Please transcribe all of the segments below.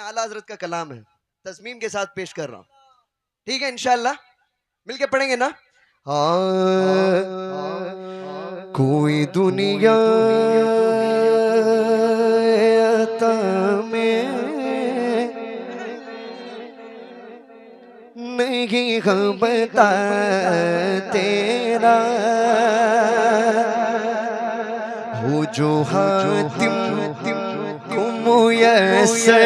आला हजरत का कलाम है, तस्मीम के साथ पेश कर रहा हूँ। ठीक है, इंशाल्लाह मिलके पढ़ेंगे ना। हाँ, कोई दुनिया में नहीं खबरता तेरा हो जो हातिम को मुयस्सर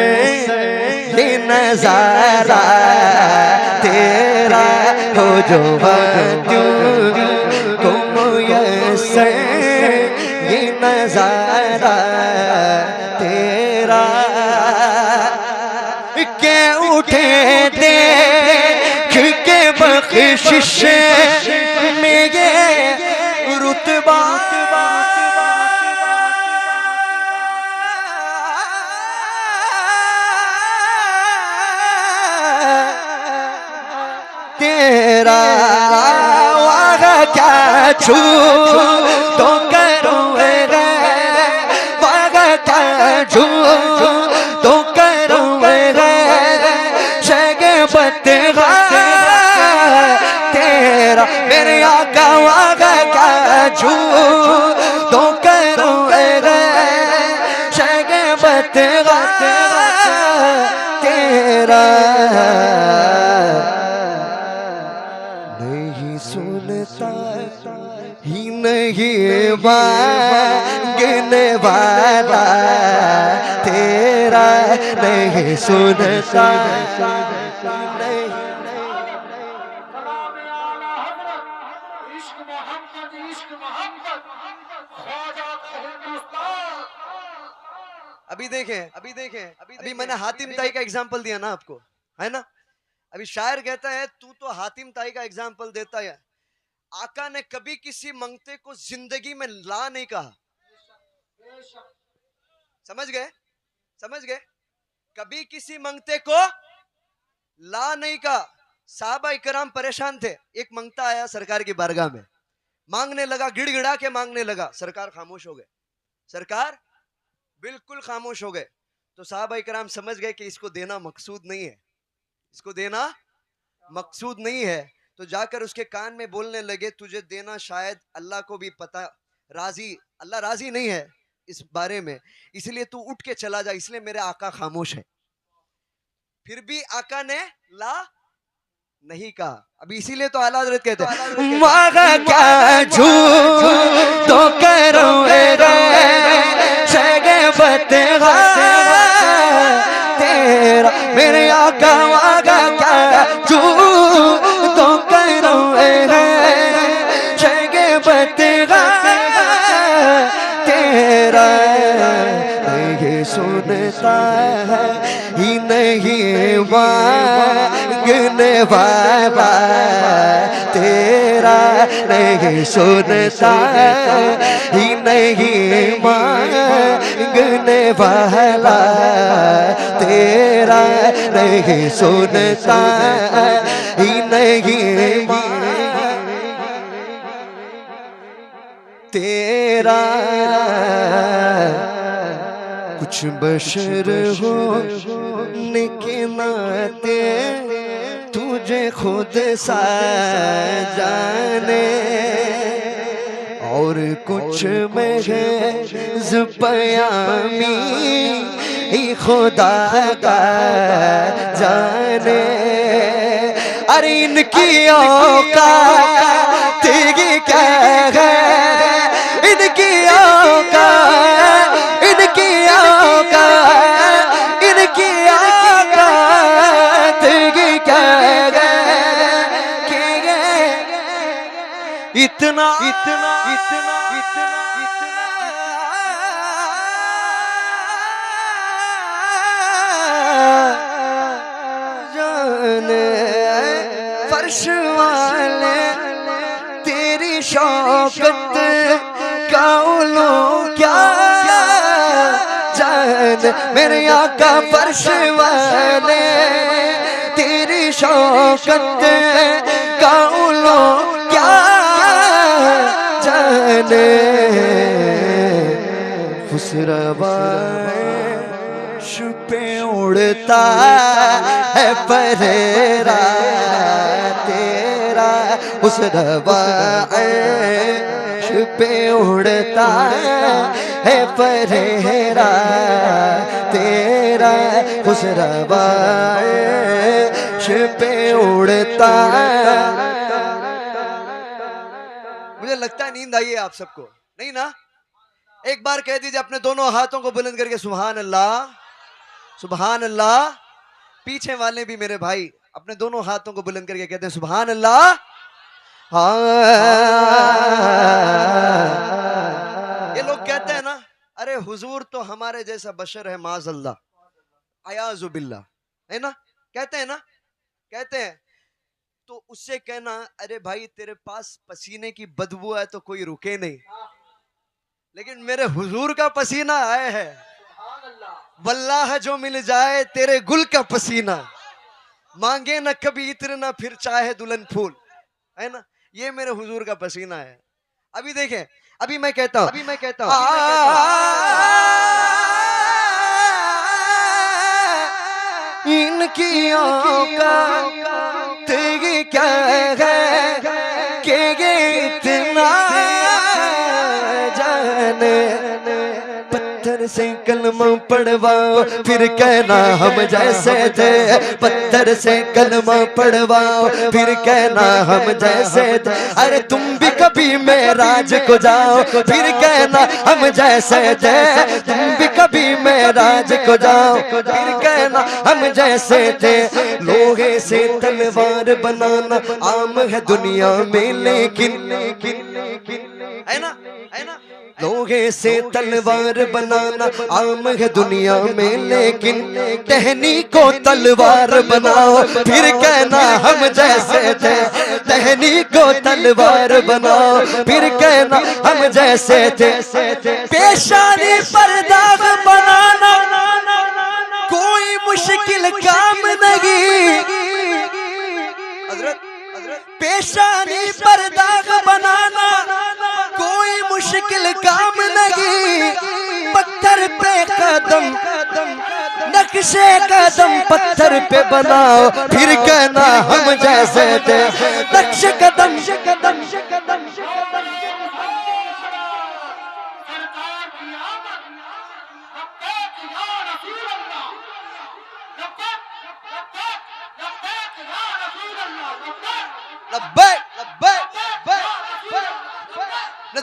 ये नजारा तेरा हो जो हातिम को मुयस्सर ये नजारा तेरा के उठे दे के बख्शिश में ये रुतबा तेरा वागा क्या छू तो करूँ वागा क्या छू तो करूँ शगबतगा तेरा मेरे आका वागा क्या छू तो करूँ शगबतगा तेरा नहीं सुनता ही नहीं मांगने वाला तेरा नहीं सुनता अभी मैंने हातिम ताई का एग्जाम्पल दिया ना आपको, है ना। अभी शायर कहता है तू तो हातिम ताई का एग्जाम्पल देता है, आका ने कभी किसी मंगते को जिंदगी में ला नहीं कहा। समझ गए, कभी किसी मंगते को ला नहीं कहा। साहबा इकराम परेशान थे, एक मंगता आया सरकार की बारगाह में, मांगने लगा, गिड़गिड़ा के मांगने लगा, सरकार खामोश हो गए, सरकार बिल्कुल खामोश हो गए। तो साहबा इकराम समझ गए कि इसको देना मकसूद नहीं है, इसको देना मकसूद नहीं है। तो जाकर उसके कान में बोलने लगे तुझे देना शायद अल्लाह को भी पता, अल्लाह राजी नहीं है इस बारे में, इसलिए तू उठ के चला जा, इसलिए मेरे आका खामोश है। फिर भी आका ने ला नहीं कहा। अभी इसीलिए तो आला हज़रत कहते हैं वागा क्या झूठ तो करूं शगबतगा तेरा मेरे आका वागा क्या झूठ तो करूं शगबतगा तेरा नहीं सुनता है ही नहीं मांगने वाला तेरा नहीं सुनता ही नहीं मांगने वाला तेरा नहीं सुनता ही नहीं तेरा कुछ बशर हो के नाते तुझे खुद सा जाने और कुछ महज़ पयामी खुदा का जाने। अरे इनकी औकात क्या है, इनकी औकात इनकी औकात इनकी औकात क्या है इतना इतना इतना इतना जाने फर्श वाले तेरी शौकत का उलो क्या जाने मेरे आका फर्श वाले तेरी शौकत का उलो क्या जाने खुसरवा शुपे उड़ता है परेरा तेरा, उस रवाश पे उड़ता है परेरा तेरा, उस रवाश पे उड़ता। मुझे लगता है नींद आई है आप सबको, नहीं ना? एक बार कह दीजिए अपने दोनों हाथों को बुलंद करके सुभान अल्लाह, सुभान अल्लाह। पीछे वाले भी मेरे भाई अपने दोनों हाथों को बुलंद करके कहते हैं सुभान अल्लाह। हाँ, ये लोग कहते हैं ना, अरे हुजूर तो हमारे जैसा बशर है माज़अल्लाह, अयाज़ु बिल्लाह, है ना? कहते हैं ना, कहते हैं। तो उससे कहना, अरे भाई तेरे पास पसीने की बदबू है तो कोई रुके नहीं, लेकिन मेरे हुजूर का पसीना आए है, वल्लाह जो मिल जाए तेरे गुल का पसीना, मांगे न कभी इत्र ना फिर चाहे दुल्हन फूल, है ना? ये मेरे हुजूर का पसीना है। अभी देखें, अभी मैं कहता हूं, इनकी औकात क्या है कि ये इतना जाने, पत्थर से कलमा पढ़वाओ फिर कहना हम जैसे थे, पत्थर से कलमा पढ़वाओ फिर कहना हम जैसे थे। अरे तुम भी कभी मेराज को जाओ फिर कहना हम जैसे थे, तुम भी कभी मेराज को जाओ फिर कहना हम जैसे थे। लोहे से तलवार बनाना आम है दुनिया में, लेकिन है ना, है ना? लोहे से तलवार बनाना आम है दुनिया में, लेकिन टहनी को तलवार बनाओ फिर कहना हम जैसे थे, टहनी को तलवार बनाओ फिर कहना हम जैसे थे। पेशानी पर दाग बनाना कोई मुश्किल काम नहीं, पेशानी पर दाग बनाना कोई मुश्किल काम नहीं। पत्थर पे कदम, नक्शे कदम पत्थर पे बनाओ फिर कहना हम जैसे थे, नक्शे कदम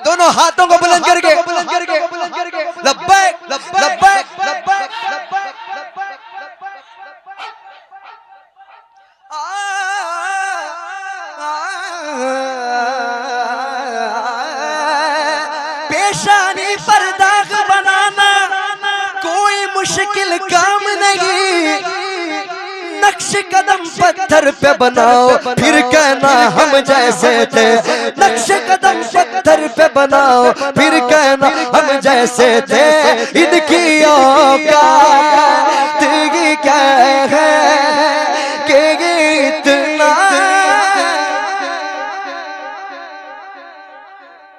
दोनों हाथों को बुलंद करके लब्बैक लब्बैक लब्बैक। पेशानी पर दाग बनाना कोई मुश्किल काम नहीं, नक्श कदम पत्थर पे बनाओ फिर कहना हम जैसे थे, नक्श कदम पत्थर पे बनाओ फिर कहना हम जैसे थे। इनकी औकात क्या है कि ये इतना,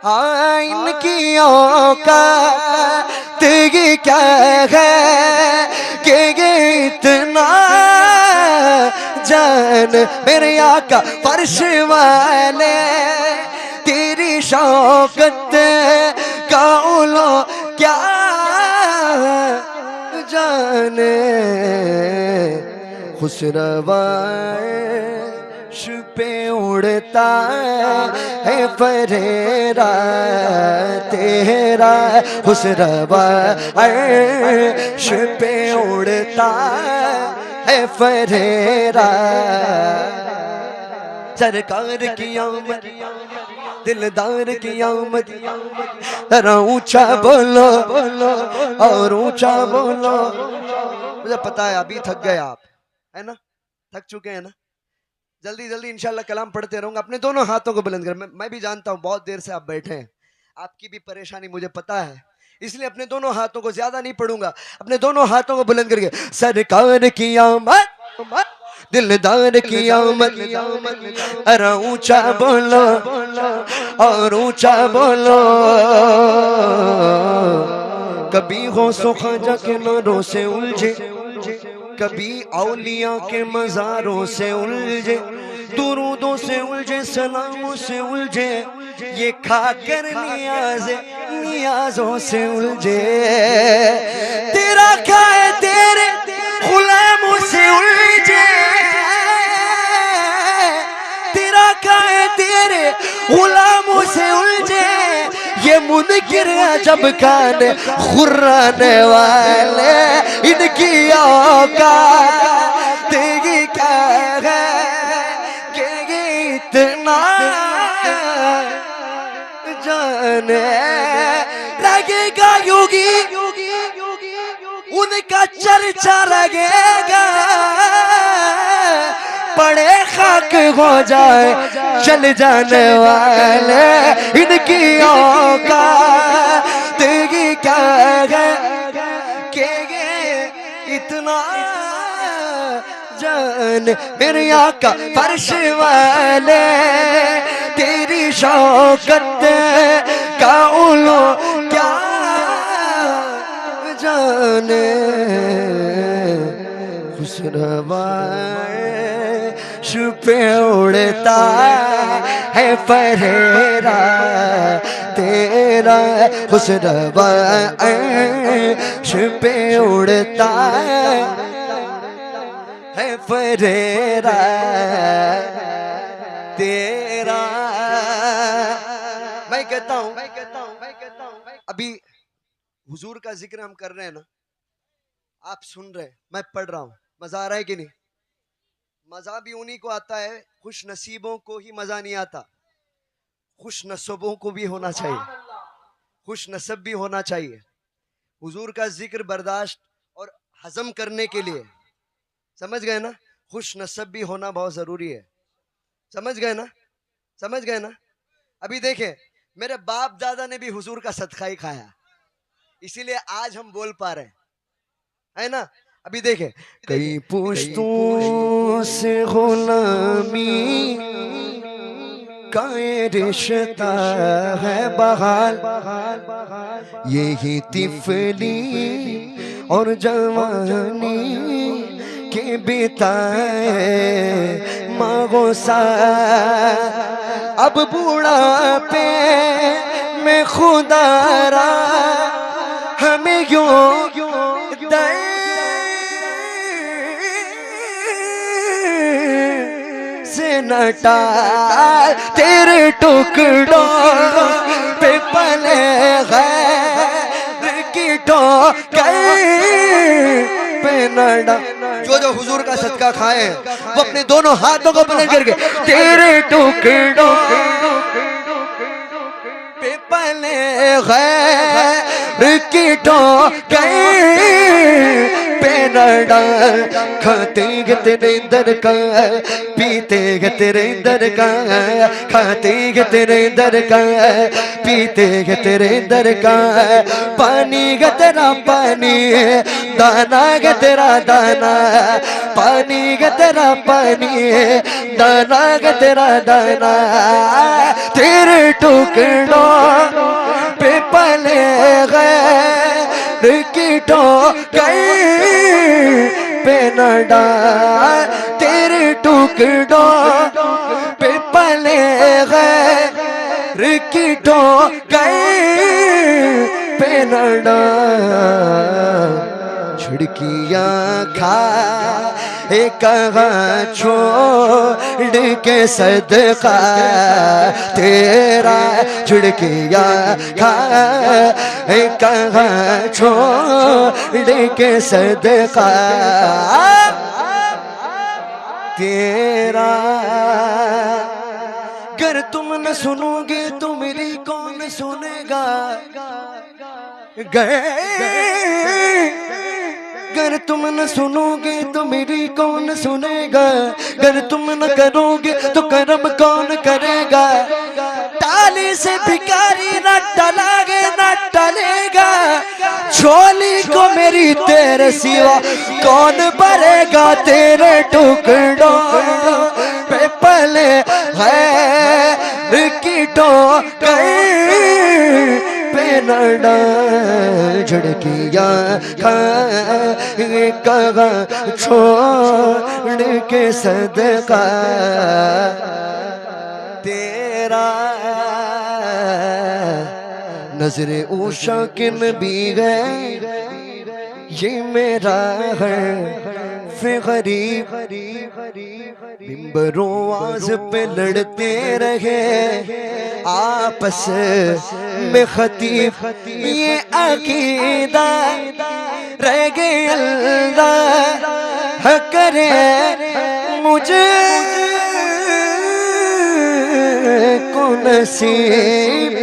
हाँ इनकी औकात क्या है कि ये इतना जान। मेरे आका फर्श वाले तेरी शौकत का उलो क्या जाने, खुशरवाश पे उड़ता है परेरा तेरा, खुशरवाश पे उड़ता है परेरा। सरकार की आमद, दिलदार की आमद, जरा ऊंचा बोलो और ऊंचा बोलो। मुझे पता है अभी थक गए आप, है ना? थक चुके हैं ना? जल्दी जल्दी इंशाल्लाह कलाम पढ़ते रहूंगा। अपने दोनों हाथों को बुलंद कर। मैं भी जानता हूँ बहुत देर से आप बैठे हैं, आपकी भी परेशानी मुझे पता है, इसलिए अपने दोनों हाथों को ज्यादा नहीं पढ़ूंगा। अपने दोनों हाथों को बुलंद करके सरकार की आमद, दिलदार की आमद, अरे ऊंचा बोलो और ऊंचा बोलो। कभी हो सो ख्वाजा के नारों से उलझे, कभी औलिया के मज़ारों से उलझे, दुरूदों से उलझे, सलामों से उलझे, ये खाकर नियाजों से उलझे। तेरा क्या है तेरे गुलामों से उलझे, तेरा क्या है तेरे गुलामों से उलझे, ये मुनकिर जब कान खुर्राने वाले, इनकी औकात क्या है कि इतना जाने लगेगा योगी, उनका चर्चा लगेगा, पड़े खाक हो जाए चल जाने वाले, इनकी औकात क्या है कि इतना जान। मेरे आका फर्श वाले तेरी शौकत का उलो क्या जाने, खुशरवाए पे उड़ता है फरेरा तेरा, खुशरवाए पे उड़ता है फरेरा तेरा। मैं कहता हूं अभी हुजूर का जिक्र हम कर रहे हैं ना, आप सुन रहे, मैं पढ़ रहा हूं, मजा आ रहा है कि नहीं? मजा भी उन्हीं को आता है, खुश नसीबों को ही मजा नहीं आता, खुश नसबों को भी होना चाहिए, खुश नसब भी होना चाहिए। हुजूर का जिक्र बर्दाश्त और हजम करने के लिए, समझ गए ना, खुश नसब भी होना बहुत जरूरी है, समझ गए ना, समझ गए ना। अभी देखें, मेरे बाप दादा ने भी हुजूर का सदका ही खाया, इसीलिए आज हम बोल पा रहे हैं, है ना। अभी देखें, कई पुश्तों से गुलामी का ये रिश्ता है बहाल, यही तिफली और जवानी के बिताए मागो सा, अब बुढ़ापे में खुदारा हमें यूं से नटाल, तेरे टुकड़ों पे पले गैर की ठोकर पे नडा। जो हुजूर का सदका खाए वो अपने दोनों हाथों को बुलंद करके, तेरे टुकड़ों पे पले गैर की ठोकर पे नडा, खाते ग तेरे दर का, पीते ग तेरे दर का, खाते ग तेरे दर का, पीते ग तेरे दर का, पानी ग तेरा पानी, दाना ग तेरा दाना, पानी ग तेरा पानी, दाना ग तेरा दाना, तेरे टुकड़ों पे पले गए की ठोकर पे नडा, तेरे टुकड़ों पे पले गए की ठोकर पे नडा, छिड़कियां खा कहाँ छोड़ के सदका तेरा, छिड़कियां खा कहाँ छोड़ के सदका तेरा। अगर तुम न सुनोगे तो मेरी कौन सुनेगा, अगर तुम न सुनोगे तो मेरी कौन सुनेगा, अगर तुम न करोगे तो कर्म कौन करेगा, ताली से भिखारी न टलागे न टलेगा, झोली को मेरी तेरे सिवा कौन भरेगा, तेरे टुकड़ों पे पले है की ठोकर पे न डाल झड़किया कहा छोड़ के सदका तेरा नजरे ऊषा के नबी गए ये मेरा है गरीब मिंबरों आज पे लड़ते रहे आपस में खतीब ये अकीदा रह गए अल्लाह करे मुझे को नसीब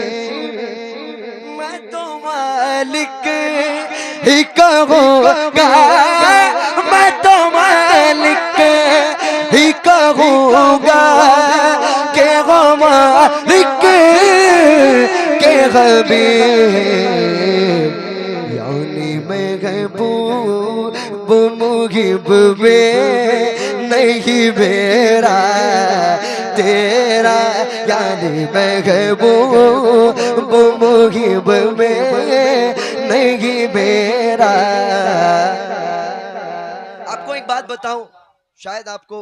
मैं तो मालिक ही कहूँगा मैं तो मालिक ही कहूँगा के वो मालिक के हबीब यानी मैं महबूब मुहिब में नहीं मेरा तेरा यानी महबूब मुहिब में नहीं मेरा। आपको एक बात बताऊं, शायद आपको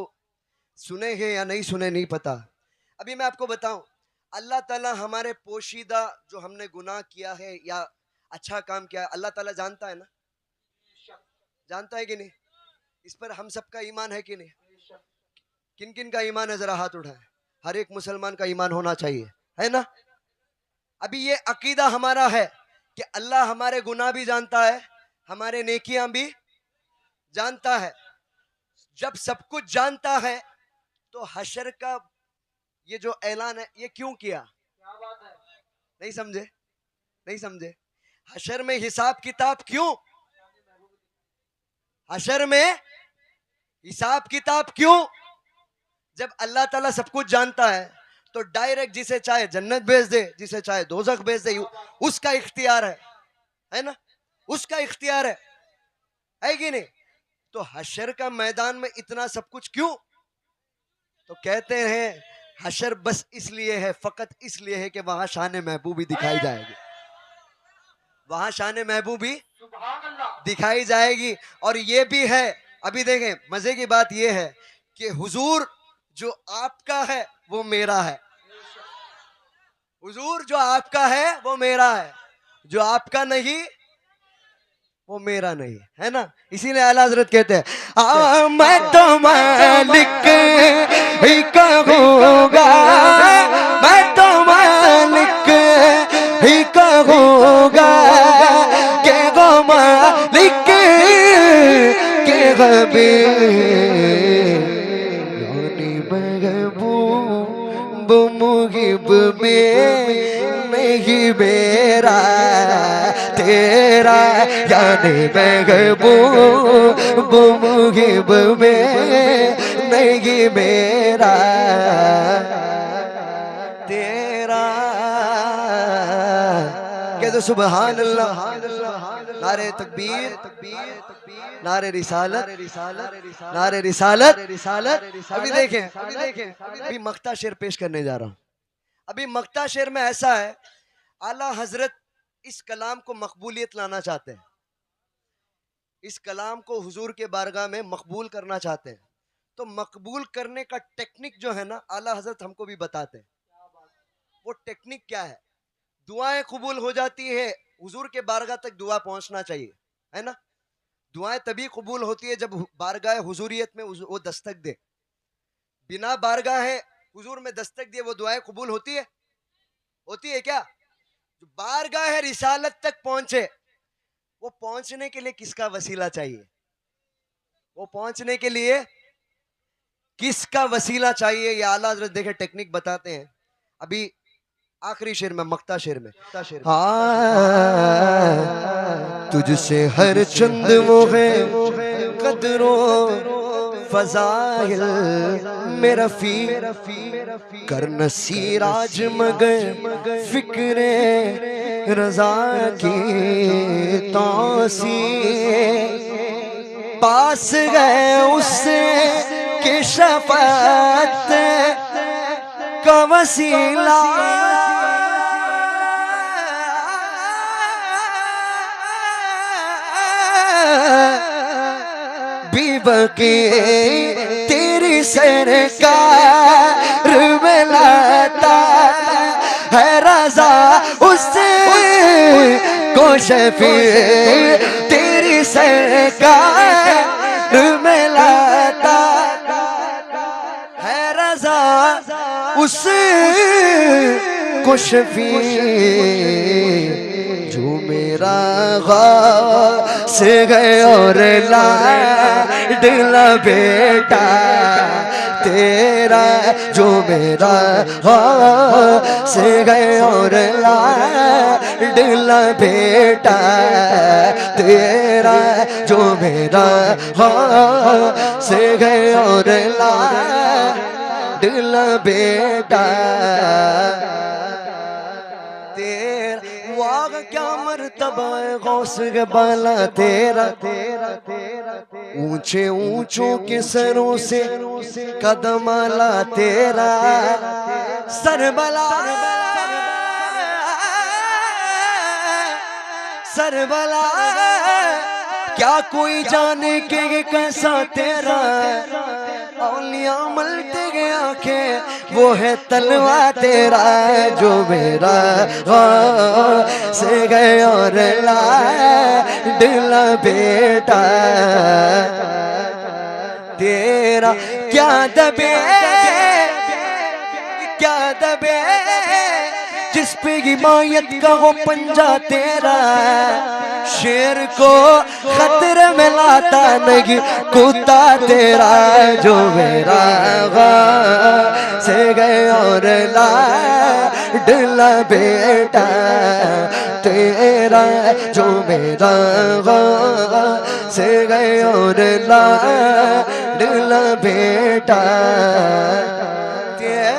सुने हैं या नहीं सुने नहीं पता। अभी मैं आपको बताऊं, अल्लाह ताला हमारे पोशीदा जो हमने गुनाह किया है या अच्छा काम किया है, अल्लाह ताला जानता है ना, जानता है कि नहीं? इस पर हम सबका ईमान है कि नहीं? किन किन का ईमान है, जरा हाथ उठाएं। हर एक मुसलमान का ईमान होना चाहिए, है ना? अभी ये अकीदा हमारा है कि अल्लाह हमारे गुनाह भी जानता है, हमारे नेकियां भी जानता है। जब सब कुछ जानता है तो हशर का ये जो ऐलान है ये क्यों किया? क्या बात है? नहीं समझे? नहीं समझे? हशर में हिसाब किताब क्यों? हशर में हिसाब किताब क्यों? जब अल्लाह ताला सब कुछ जानता है तो डायरेक्ट जिसे चाहे जन्नत भेज दे, जिसे चाहे दोजख भेज दे, उसका इख्तियार है ना? उसका इख्तियार है कि नहीं? तो हशर का मैदान में इतना सब कुछ क्यों? तो कहते हैं हशर बस इसलिए है, फकत इसलिए है कि वहां शान महबूबी दिखाई जाएगी, वहां शान महबूबी दिखाई जाएगी। और ये भी है, अभी देखें मजे की बात ये है कि हुजूर जो आपका है वो मेरा है, हुजूर जो आपका है वो मेरा है, जो आपका नहीं वो मेरा नहीं, है ना? इसीलिए आला हजरत कहते हैं मैं तो मालिक ही कहूँगा, मैं तो मालिक ही कहूँगा के गो मालिक के हबीब यानी महबूब मुहिब में नहीं मेरा तेरा यानी महबूब मुहिब में नहीं मेरा तेरा। कह दो सुभान अल्लाह, नारे तकबीर, नारे रिसालत, नारे रिसालत। अभी देखें, अभी मक्ता शेर पेश करने जा रहा हूं। अभी मक्ता शेर में ऐसा है, आला हजरत इस कलाम को मकबूलियत लाना चाहते हैं, इस कलाम को हुजूर के बारगाह में मकबूल करना चाहते हैं। तो मकबूल करने का टेक्निक जो है ना, आला हजरत हमको भी बताते हैं। वो टेक्निक क्या है? दुआएं कबूल हो जाती है, हुजूर के बारगाह तक दुआ पहुंचना चाहिए, है ना? दुआएं तभी कबूल होती है जब बारगाह हुजूरियत में वो दस्तक दे। बिना बारगाह हुजूर में दस्तक दिए वो दुआएं कबूल होती है? होती है क्या? जो बारगाह रिसालत तक पहुंचे, वो पहुंचने के लिए किसका वसीला चाहिए? वो पहुंचने के लिए किसका वसीला चाहिए? ये आला हज़रत देखे टेक्निक बताते हैं। अभी आखिरी शेर में, मक्ता शेर में, तुझसे हर चंद मोहे कदरों फजाइल मेरा फी कर नसीराज मगर फिक्रे रजा की तौसी पास गए उससे कि शफाअत का वसीला की तेरी सरकार में लाता है रजा उससे को शफी तेरी सरकार में लाता है रजा उससे को शफी जो मेरा गौस गए और लाडला बेटा तेरा जो मेरा गौस गए और लाडला बेटा तेरा जो मेरा गौस गए और लाडला बेटा वाग क्या मर्तबा गौस के बाला तेरा ऊंचे ऊंचों के सरों से कदम आला तेरा सरबला सरबला क्या कोई जाने के कैसा तेरा औलिया मलते गए आंखें वो है तलवा तेरा जो मेरा से गए और लाडला बेटा तेरा क्या दबे जिस पे हिमायत का वो पंजा तेरा शेर को खतरे में लाता नहीं कुत्ता तेरा जो मेरा से गए और लाडला बेटा तेरा जो मेरा से गए और लाडला बेटा तेरा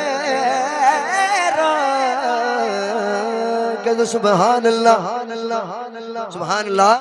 सुभान अल्लाह सुभान अल्लाह।